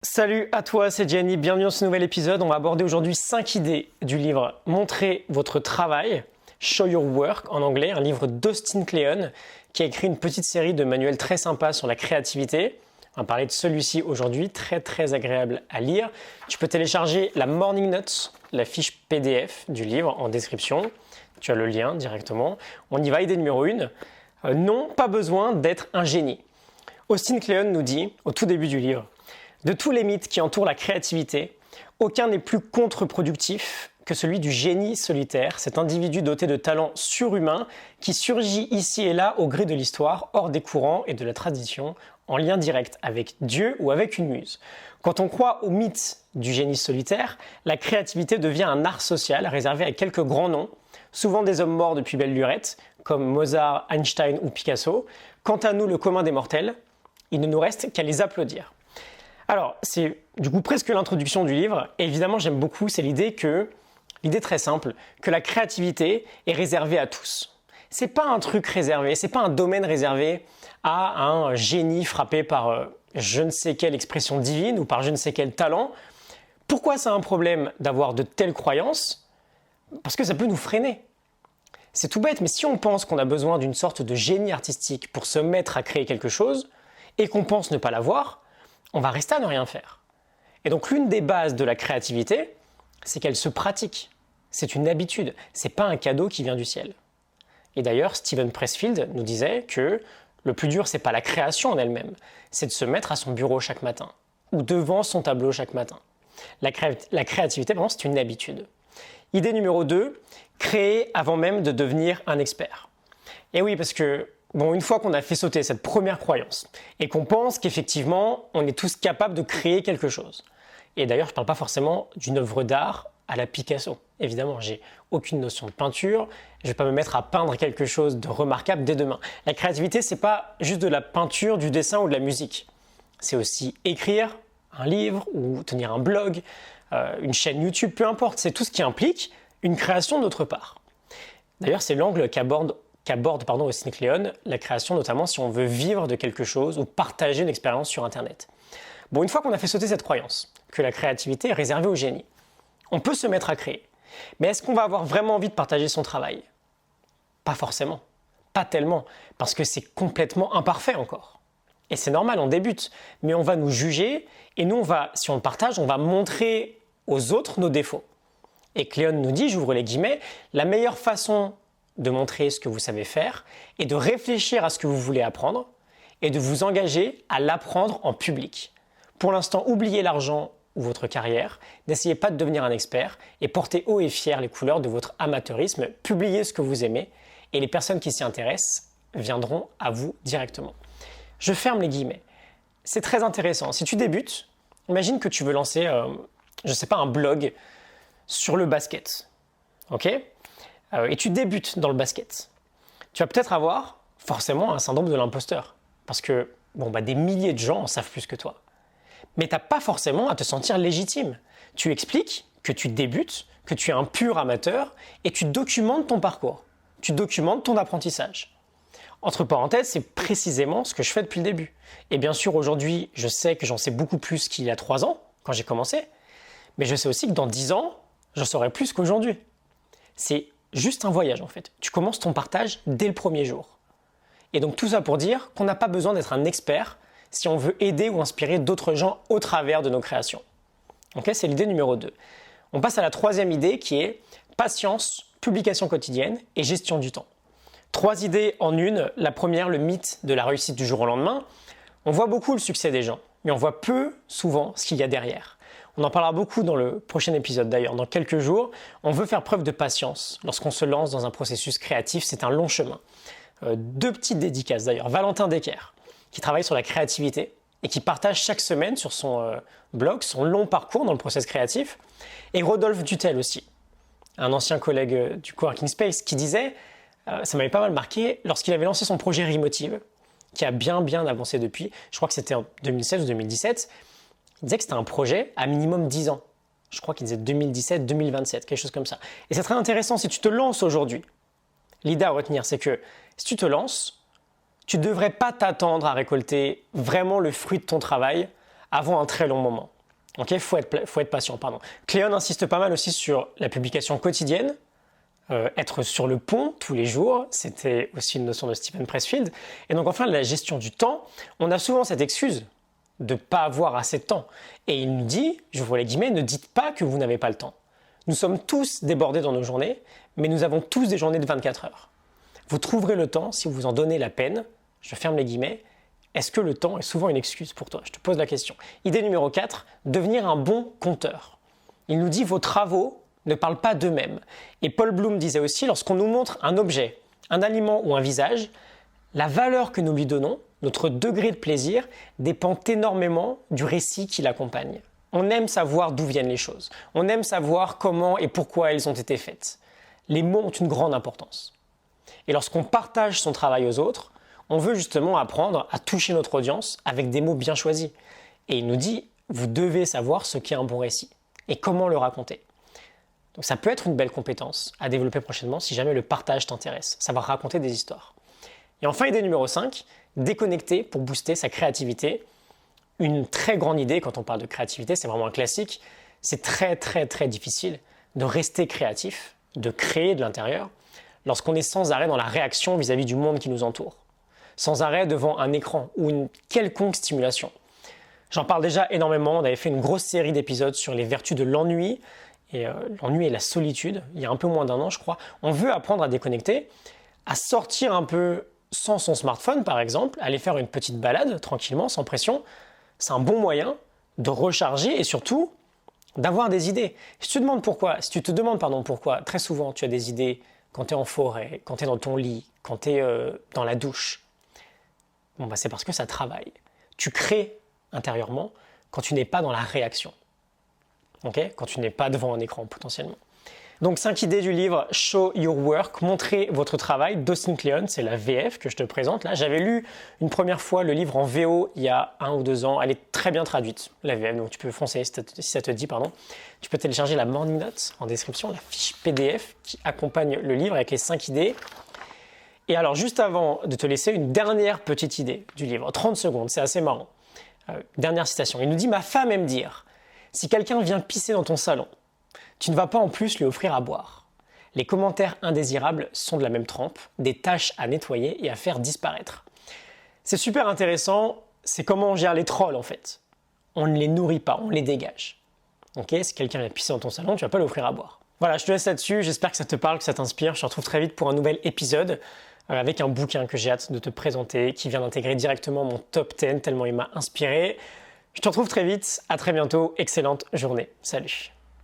Salut à toi, c'est Gianni, bienvenue dans ce nouvel épisode. On va aborder aujourd'hui 5 idées du livre Montrer votre travail, Show Your Work en anglais, un livre d'Austin Kleon qui a écrit une petite série de manuels très sympas sur la créativité. On va parler de celui-ci aujourd'hui, très agréable à lire. Tu peux télécharger la Morning Notes, la fiche PDF du livre en description. Tu as le lien directement. On y va, idée numéro 1. Non, pas besoin d'être un génie. Austin Kleon nous dit, au tout début du livre, de tous les mythes qui entourent la créativité, aucun n'est plus contre-productif que celui du génie solitaire, cet individu doté de talents surhumains qui surgit ici et là au gré de l'histoire, hors des courants et de la tradition, en lien direct avec Dieu ou avec une muse. Quand on croit au mythe du génie solitaire, la créativité devient un art social réservé à quelques grands noms, souvent des hommes morts depuis belle lurette, comme Mozart, Einstein ou Picasso. Quant à nous, le commun des mortels, il ne nous reste qu'à les applaudir. Alors, c'est du coup presque l'introduction du livre. Et évidemment, j'aime beaucoup, c'est l'idée très simple, que la créativité est réservée à tous. C'est pas un truc réservé, c'est pas un domaine réservé à un génie frappé par je ne sais quelle expression divine ou par je ne sais quel talent. Pourquoi c'est un problème d'avoir de telles croyances ? Parce que ça peut nous freiner. C'est tout bête, mais si on pense qu'on a besoin d'une sorte de génie artistique pour se mettre à créer quelque chose et qu'on pense ne pas l'avoir, on va rester à ne rien faire. Et donc l'une des bases de la créativité, c'est qu'elle se pratique. C'est une habitude, c'est pas un cadeau qui vient du ciel. Et d'ailleurs, Steven Pressfield nous disait que le plus dur, c'est pas la création en elle-même, c'est de se mettre à son bureau chaque matin ou devant son tableau chaque matin. La créativité, vraiment, c'est une habitude. Idée numéro 2, créer avant même de devenir un expert. Et oui, parce que une fois qu'on a fait sauter cette première croyance et qu'on pense qu'effectivement, on est tous capables de créer quelque chose. Et d'ailleurs, je ne parle pas forcément d'une œuvre d'art à la Picasso. Évidemment, j'ai aucune notion de peinture. Je ne vais pas me mettre à peindre quelque chose de remarquable dès demain. La créativité, c'est pas juste de la peinture, du dessin ou de la musique. C'est aussi écrire un livre ou tenir un blog, une chaîne YouTube, peu importe. C'est tout ce qui implique une création d'autre part. D'ailleurs, c'est l'angle qu'aborde Austin Kleon, la création notamment si on veut vivre de quelque chose ou partager une expérience sur Internet. Bon, une fois qu'on a fait sauter cette croyance, que la créativité est réservée au génie, on peut se mettre à créer. Mais est-ce qu'on va avoir vraiment envie de partager son travail ? Pas forcément, pas tellement, parce que c'est complètement imparfait encore. Et c'est normal, on débute, mais on va nous juger et nous, si on le partage, on va montrer aux autres nos défauts. Et Kleon nous dit, j'ouvre les guillemets, la meilleure façon de montrer ce que vous savez faire et de réfléchir à ce que vous voulez apprendre et de vous engager à l'apprendre en public. Pour l'instant, oubliez l'argent ou votre carrière, n'essayez pas de devenir un expert et portez haut et fier les couleurs de votre amateurisme, publiez ce que vous aimez et les personnes qui s'y intéressent viendront à vous directement. Je ferme les guillemets. C'est très intéressant. Si tu débutes, imagine que tu veux lancer, un blog sur le basket. Ok ? Et tu débutes dans le basket, tu vas peut-être avoir forcément un syndrome de l'imposteur. Parce que des milliers de gens en savent plus que toi. Mais tu n'as pas forcément à te sentir légitime. Tu expliques que tu débutes, que tu es un pur amateur et tu documentes ton parcours. Tu documentes ton apprentissage. Entre parenthèses, c'est précisément ce que je fais depuis le début. Et bien sûr, aujourd'hui, je sais que j'en sais beaucoup plus qu'il y a 3 ans, quand j'ai commencé. Mais je sais aussi que dans 10 ans, j'en saurai plus qu'aujourd'hui. C'est juste un voyage en fait. Tu commences ton partage dès le premier jour. Et donc tout ça pour dire qu'on n'a pas besoin d'être un expert si on veut aider ou inspirer d'autres gens au travers de nos créations. Ok, c'est l'idée numéro 2. On passe à la 3e idée qui est patience, publication quotidienne et gestion du temps. 3 idées en une. La première, le mythe de la réussite du jour au lendemain. On voit beaucoup le succès des gens, mais on voit peu souvent ce qu'il y a derrière. On en parlera beaucoup dans le prochain épisode d'ailleurs. Dans quelques jours, on veut faire preuve de patience. Lorsqu'on se lance dans un processus créatif, c'est un long chemin. 2 petites dédicaces d'ailleurs. Valentin Decker, qui travaille sur la créativité et qui partage chaque semaine sur son blog son long parcours dans le process créatif. Et Rodolphe Dutel aussi, un ancien collègue du Coworking Space, qui disait, ça m'avait pas mal marqué, lorsqu'il avait lancé son projet Remotive, qui a bien avancé depuis, je crois que c'était en 2016 ou 2017, il disait que c'était un projet à minimum 10 ans. Je crois qu'il disait 2017-2027, quelque chose comme ça. Et c'est très intéressant, si tu te lances aujourd'hui, l'idée à retenir, c'est que si tu te lances, tu ne devrais pas t'attendre à récolter vraiment le fruit de ton travail avant un très long moment. Ok, faut être patient, pardon. Cleon insiste pas mal aussi sur la publication quotidienne, être sur le pont tous les jours, c'était aussi une notion de Steven Pressfield. Et donc enfin, la gestion du temps, on a souvent cette excuse de ne pas avoir assez de temps. Et il nous dit, je vous les guillemets, ne dites pas que vous n'avez pas le temps. Nous sommes tous débordés dans nos journées, mais nous avons tous des journées de 24 heures. Vous trouverez le temps si vous vous en donnez la peine, je ferme les guillemets. Est-ce que le temps est souvent une excuse pour toi? Je te pose la question. Idée numéro 4, devenir un bon compteur. Il nous dit vos travaux ne parlent pas d'eux-mêmes. Et Paul Bloom disait aussi, lorsqu'on nous montre un objet, un aliment ou un visage, la valeur que nous lui donnons, notre degré de plaisir, dépend énormément du récit qui l'accompagne. On aime savoir d'où viennent les choses. On aime savoir comment et pourquoi elles ont été faites. Les mots ont une grande importance. Et lorsqu'on partage son travail aux autres, on veut justement apprendre à toucher notre audience avec des mots bien choisis. Et il nous dit, vous devez savoir ce qu'est un bon récit et comment le raconter. Donc ça peut être une belle compétence à développer prochainement si jamais le partage t'intéresse, savoir raconter des histoires. Et enfin, idée numéro 5, déconnecter pour booster sa créativité. Une très grande idée quand on parle de créativité, c'est vraiment un classique. C'est très difficile de rester créatif, de créer de l'intérieur, lorsqu'on est sans arrêt dans la réaction vis-à-vis du monde qui nous entoure. Sans arrêt devant un écran ou une quelconque stimulation. J'en parle déjà énormément, on avait fait une grosse série d'épisodes sur les vertus de l'ennui, et l'ennui et la solitude, il y a un peu moins d'un an je crois. On veut apprendre à déconnecter, à sortir un peu sans son smartphone par exemple, aller faire une petite balade tranquillement, sans pression. C'est un bon moyen de recharger et surtout d'avoir des idées. Si tu te demandes pourquoi, très souvent tu as des idées quand tu es en forêt, quand tu es dans ton lit, quand tu es dans la douche, c'est parce que ça travaille. Tu crées intérieurement quand tu n'es pas dans la réaction. Quand tu n'es pas devant un écran potentiellement. Donc 5 idées du livre Show Your Work, montrer votre travail d'Austin Kleon, c'est la VF que je te présente là. J'avais lu une première fois le livre en VO il y a 1 ou 2 ans, elle est très bien traduite, la VF, donc tu peux foncer si ça te dit, pardon. Tu peux télécharger la Morning Note en description, la fiche PDF qui accompagne le livre avec les 5 idées. Et alors juste avant de te laisser, une dernière petite idée du livre, 30 secondes, c'est assez marrant. Dernière citation, il nous dit « Ma femme aime dire, si quelqu'un vient pisser dans ton salon, tu ne vas pas en plus lui offrir à boire. Les commentaires indésirables sont de la même trempe, des tâches à nettoyer et à faire disparaître. » C'est super intéressant, c'est comment on gère les trolls en fait. On ne les nourrit pas, on les dégage. Si quelqu'un vient pisser dans ton salon, tu ne vas pas lui offrir à boire. Voilà, je te laisse là-dessus, j'espère que ça te parle, que ça t'inspire. Je te retrouve très vite pour un nouvel épisode avec un bouquin que j'ai hâte de te présenter, qui vient d'intégrer directement mon top 10, tellement il m'a inspiré. Je te retrouve très vite, à très bientôt, excellente journée, salut.